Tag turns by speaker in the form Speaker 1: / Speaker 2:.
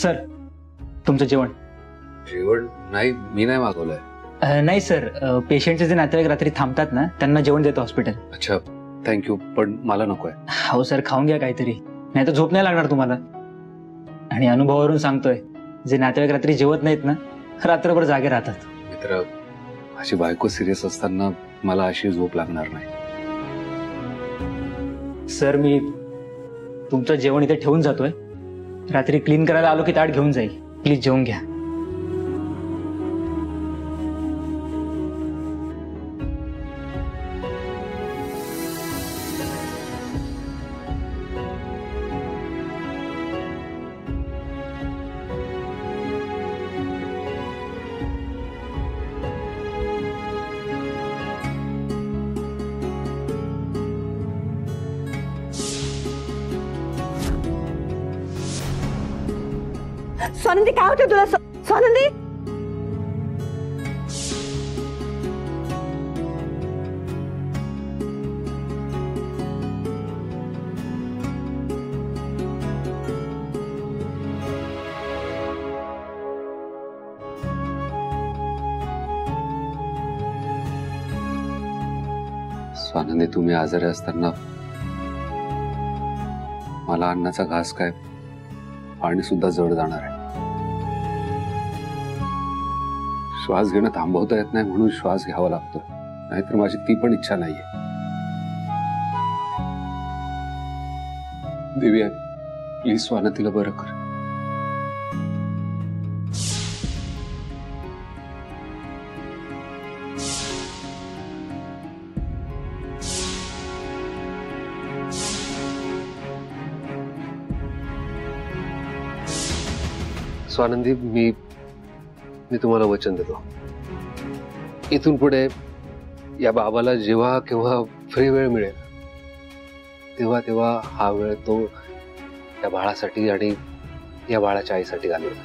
Speaker 1: Sir तुमचं जेवण.
Speaker 2: जेवण नाही, मी नाही मागवलंय.
Speaker 1: नाही सर, पेशंटचे जे नातेवाईक रात्री थांबतात ना त्यांना जेवण देतो हॉस्पिटल.
Speaker 2: अच्छा थँक्यू, पण मला नकोय.
Speaker 1: हो सर, खाऊन घ्या काहीतरी, नाही तर झोप नाही लागणार तुम्हाला. आणि अनुभवावरून सांगतोय, जे नातेवाईक रात्री जेवत नाहीत ना रात्रभर जागे राहतात.
Speaker 2: मित्र, माझी बायको सिरियस असताना मला अशी झोप लागणार नाही.
Speaker 1: सर मी तुमचं जेवण इथे ठेवून जातोय, रात्री क्लीन करायला आलो की ताट घेऊन जाईल. प्लीज जेवून घ्या.
Speaker 3: स्वानंदी काय होतं तुला? स्वानंदी
Speaker 2: स्वानंदी, तुम्ही आजारी असताना मला अन्नाचा घास काय पाणी सुद्धा जड जाणार आहे. श्वास घेणं थांबवता येत नाही म्हणून श्वास घ्यावा लागतो, नाहीतर माझी ती पण इच्छा नाहीये. देवी, प्लीज स्वानंदीला बरं कर.
Speaker 4: स्वानंदी, मी तुम्हाला वचन देतो, इथून पुढे या बाबाला जेव्हा केव्हा फ्री वेळ मिळेल तेव्हा तेव्हा हा वेळ तो या बाळासाठी आणि या बाळाच्या आईसाठी घालवेल.